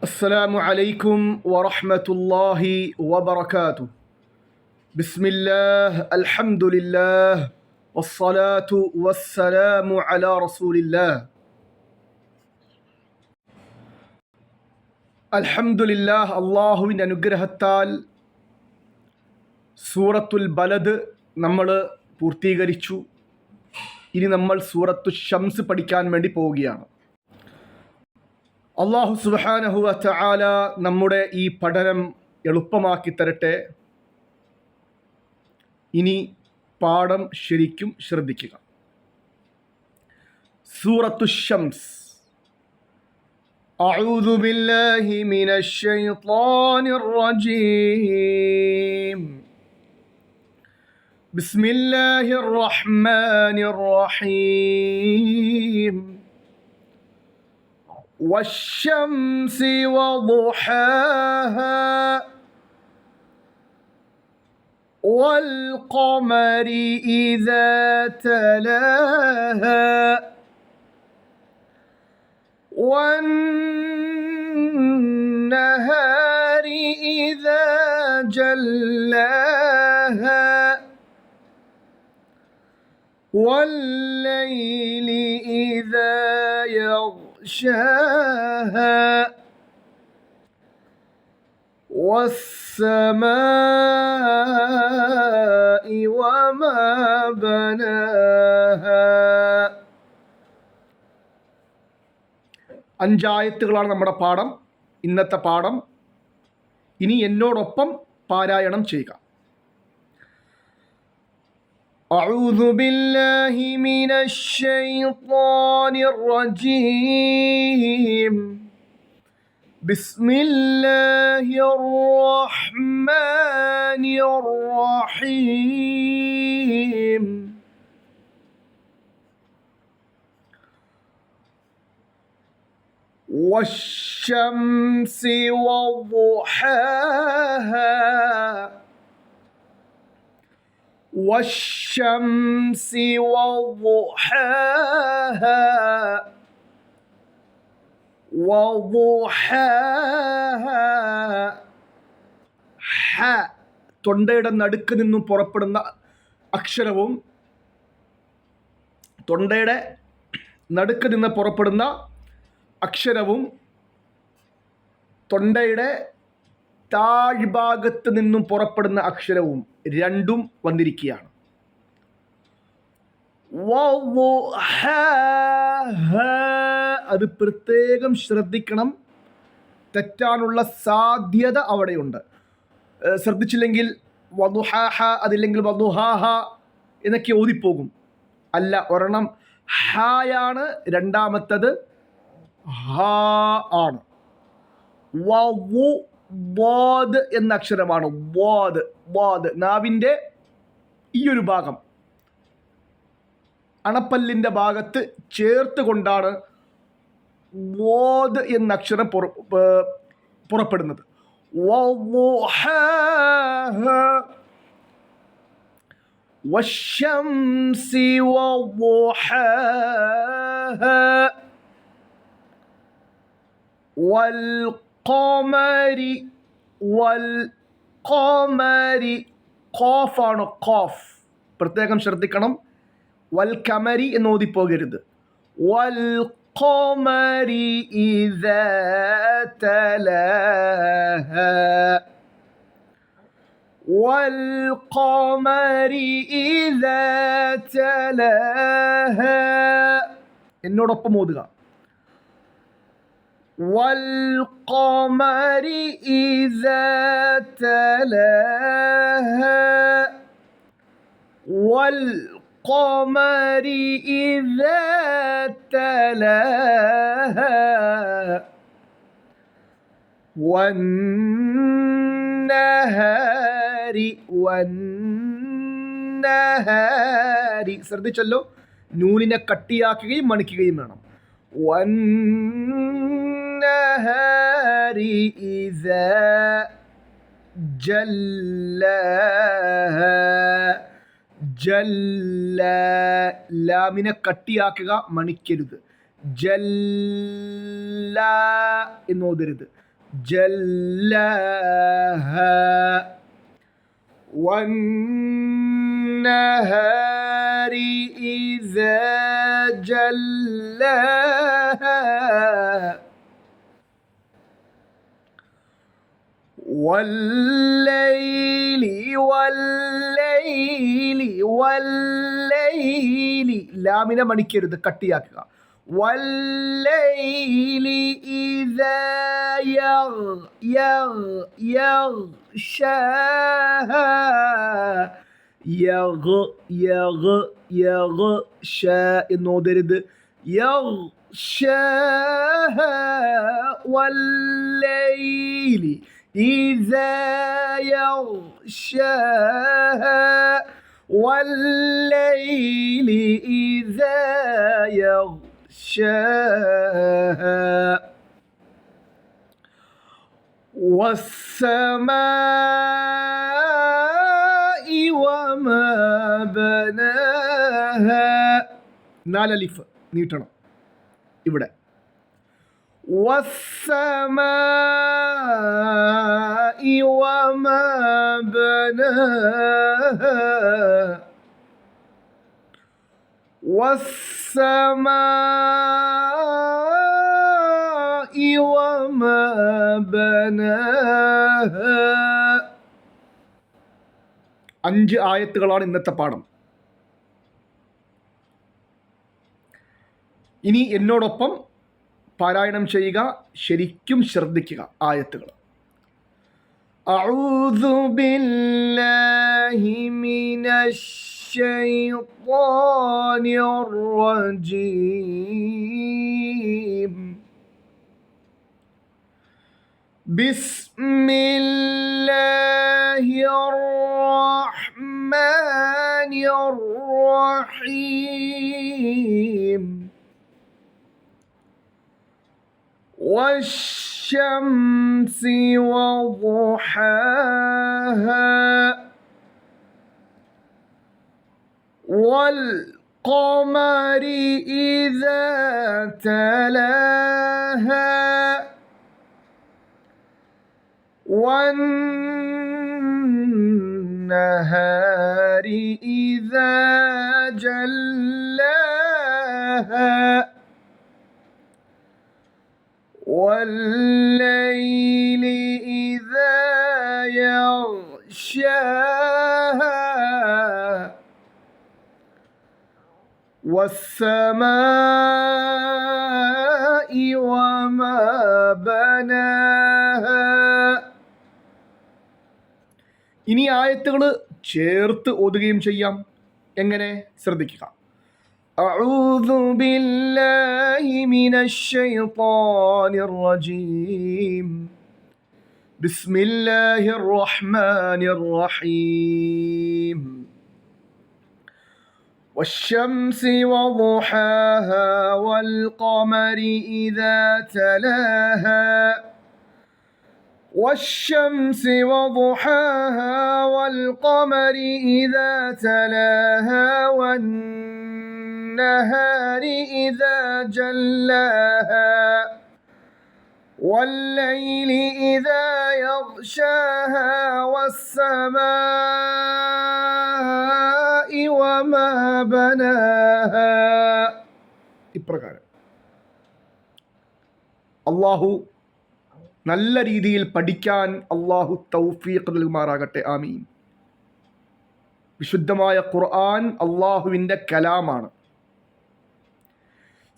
السلام عليكم ورحمة الله وبركاته. بسم الله الحمد لله والصلاة والسلام على رسول الله. അൽഹംദുലില്ലാഹ്, അള്ളാഹുവിൻ്റെ അനുഗ്രഹത്താൽ സൂറത്തുൽ ബലദ് നമ്മൾ പൂർത്തീകരിച്ചു. ഇനി നമ്മൾ സൂറത്തു ഷംസ് പഠിക്കാൻ വേണ്ടി പോവുകയാണ്. അള്ളാഹു സുബ്ഹാനഹു വ തആല നമ്മുടെ ഈ പഠനം എളുപ്പമാക്കി തരട്ടെ. ഇനി പാഠം ശരിക്കും ശ്രദ്ധിക്കുക. സൂറത്തു ഷംസ്. അഊദു ബില്ലാഹി മിനശ് ശൈത്വാനിർ റജീം. ബിസ്മില്ലാഹിർ റഹ്മാനിർ റഹീം. والشمس وضحاها والقمر إذا تلاها والنهار إذا جلاها والليل إذا يغشاها والسماء وما بناها. അഞ്ചായത്തുകളാണ് നമ്മുടെ പാഠം, ഇന്നത്തെ പാഠം. ഇനി എന്നോടൊപ്പം പാരായണം ചെയ്യുക. أعوذ بالله من الشيطان الرجيم. بسم الله الرحمن الرحيم. والشمس وضحاها والشمس وضحاها وضحاها. ഹ തൊണ്ടയുടെ നടുക്ക് നിന്നും പുറപ്പെടുന്ന അക്ഷരവും തൊണ്ടയുടെ നടുക്ക് നിന്ന് പുറപ്പെടുന്ന അക്ഷരവും തൊണ്ടയുടെ താഴ്ഭാഗത്ത് നിന്നും പുറപ്പെടുന്ന അക്ഷരവും രണ്ടും വന്നിരിക്കുകയാണ്. അത് പ്രത്യേകം ശ്രദ്ധിക്കണം, തെറ്റാനുള്ള സാധ്യത അവിടെയുണ്ട്. ശ്രദ്ധിച്ചില്ലെങ്കിൽ വദുഹാഹ അതില്ലെങ്കിൽ വദുഹാഹ എന്നൊക്കെ ഓതിപ്പോകും. അല്ല, ഒരെണ്ണം ഹായാണ്, രണ്ടാമത്തത് ഹാ ആണ്. വാദ് എന്ന അക്ഷരമാണ്. വാദ് നാവിൻ്റെ ഈ ഒരു ഭാഗം അണപ്പല്ലിൻ്റെ ഭാഗത്ത് ചേർത്ത് കൊണ്ടാണ് വാദ് എന്ന അക്ഷരം പുറപ്പെടുന്നത്. വശംസി വദുഹാഹാ വൽഖമരി ഖാഫാണ്, ഖാഫ് പ്രത്യേകം ശ്രദ്ധിക്കണം. വൽ ഖമരി എന്ന് ഓതിപ്പോകരുത്. വൽഖമരി ഇദാ തലാഹാ വൽഖമരി ഇദാ തലാഹാ. എന്നോടൊപ്പം ഓതുക. والقمر إذا تلاها والقمر إذا تلاها والنهار ശ്രദ്ധിച്ചല്ലോ, നൂനിനെ കട്ടിയാക്കുകയും മണിക്കുകയും വേണം. والنهار إذا جلاها ജല്ല ലാമിനെ കട്ടിയാക്കുക, മണിക്കരുത്. ജല്ല എന്നോതരുത്. جلاها والنهار إذا جلاها والليل ലാമിനെ മണിക്കരുത്, കട്ടിയാക്കുക. والليل إذا يغشاها എന്നോതരുത്. يغشاها والليل إذا يغشاها والليل إذا يغشاها والسماء وما بناها. 4 അലിഫ് നീട്ടണം ഇവിടെ. والسماء وما بناها والسماء وما بناها. 5 ആയത്തുകളാണ് ഇന്നത്തെ പാഠം. ഇനി എന്നോടൊപ്പം പാരായണം ചെയ്യുക, ശരിക്കും ശ്രദ്ധിക്കുക ആയത്തുകൾ. അഊദു ബില്ലാഹി മിനശ് ശൈത്വാനിർ റജീം. ബിസ്മില്ലാഹിർ റഹ്മാനിർ റഹീം. والشمس وضحاها والقمر إذا تلاها والنهار إذا جلاها والليل إذا يغشاها والسماء وما بناها. ഇനി ആയത്തുകൾ ചേർത്ത് ഓതുകയും ചെയ്യാം. എങ്ങനെ? ശ്രദ്ധിക്കുക. أعوذ بالله من الشيطان الرجيم. بسم الله الرحمن الرحيم. والشمس وضحاها والقمر إذا تلاها والشمس وضحاها والقمر إذا تلاها والنهار إذا جلاها والليل إذا يغشاها والسماء وما بناها. ഇപ്രകാരം അല്ലാഹു നല്ല രീതിയിൽ പഠിക്കാൻ അല്ലാഹു തൗഫീഖ് നൽകുമാറാകട്ടെ. ആമീൻ. വിശുദ്ധമായ ഖുർആൻ അല്ലാഹുവിൻ്റെ കലാമാണ്.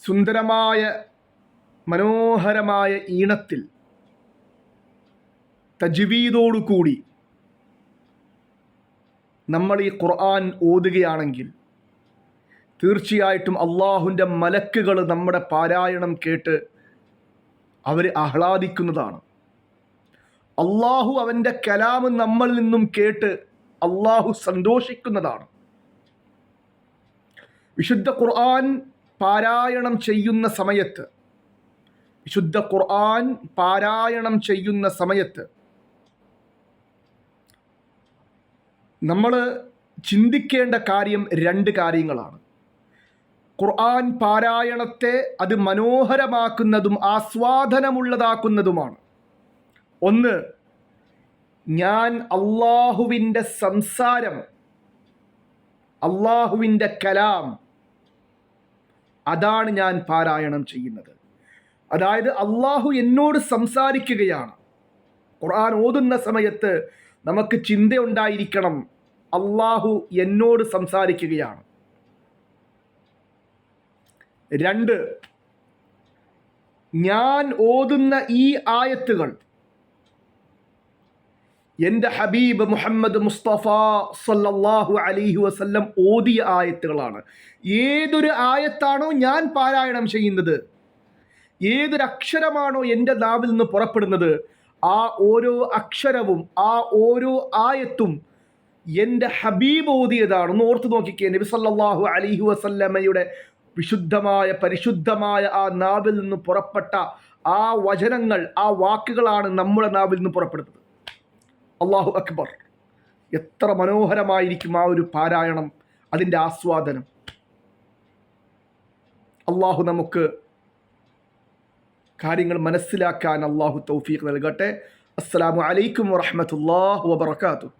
സുന്ദരമായ മനോഹരമായ ഈണത്തിൽ തജ്വീദോടുകൂടി നമ്മൾ ഈ ഖുർആൻ ഓതുകയാണെങ്കിൽ തീർച്ചയായിട്ടും അള്ളാഹുവിൻ്റെ മലക്കുകൾ നമ്മുടെ പാരായണം കേട്ട് അവർ ആഹ്ലാദിക്കുന്നതാണ്. അള്ളാഹു അവൻ്റെ കലാം നമ്മളിൽ നിന്നും കേട്ട് അള്ളാഹു സന്തോഷിക്കുന്നതാണ്. വിശുദ്ധ ഖുർആൻ പാരായണം ചെയ്യുന്ന സമയത്ത് നമ്മൾ ചിന്തിക്കേണ്ട കാര്യം 2 കാര്യങ്ങളാണ്. ഖുർആൻ പാരായണത്തെ അത് മനോഹരമാക്കുന്നതും ആസ്വാദനമുള്ളതാക്കുന്നതുമാണ്. ഒന്ന്, ഞാൻ അള്ളാഹുവിൻ്റെ സംസാരം, അള്ളാഹുവിൻ്റെ കലാം, അതാണ് ഞാൻ പാരായണം ചെയ്യുന്നത്. അതായത് അള്ളാഹു എന്നോട് സംസാരിക്കുകയാണ്. ഖുർആൻ ഓതുന്ന സമയത്ത് നമുക്ക് ചിന്തയുണ്ടായിരിക്കണം, അള്ളാഹു എന്നോട് സംസാരിക്കുകയാണ്. 2, ഞാൻ ഓതുന്ന ഈ ആയത്തുകൾ എൻ്റെ ഹബീബ് മുഹമ്മദ് മുസ്തഫ സല്ലല്ലാഹു അലൈഹി വസല്ലം ഓതിയ ആയത്തുകളാണ്. ഏതൊരു ആയത്താണോ ഞാൻ പാരായണം ചെയ്യുന്നത്, ഏതൊരു അക്ഷരമാണോ എൻ്റെ നാവിൽ നിന്ന് പുറപ്പെടുന്നത്, ആ ഓരോ അക്ഷരവും ആ ഓരോ ആയത്തും എൻ്റെ ഹബീബ് ഓതിയതാണ്. ഒന്ന് ഓർത്ത് നോക്കിക്കേ, നബി സല്ലല്ലാഹു അലൈഹി വസല്ലമയുടെ വിശുദ്ധമായ പരിശുദ്ധമായ ആ നാവിൽ നിന്ന് പുറപ്പെട്ട ആ വചനങ്ങൾ, ആ വാക്കുകളാണ് നമ്മുടെ നാവിൽ നിന്ന് പുറപ്പെടുന്നത്. അല്ലാഹു അക്ബർ. എത്ര മനോഹരമായിരിക്കും ആ ഒരു പാരായണം, അതിൻ്റെ ആസ്വാദനം. അള്ളാഹു നമുക്ക് കാര്യങ്ങൾ മനസ്സിലാക്കാൻ അള്ളാഹു തൗഫീഖ് നൽകട്ടെ. അസ്സലാമു അലൈക്കും വറഹ്മത്തുള്ളാഹി വബറകാതുഹു.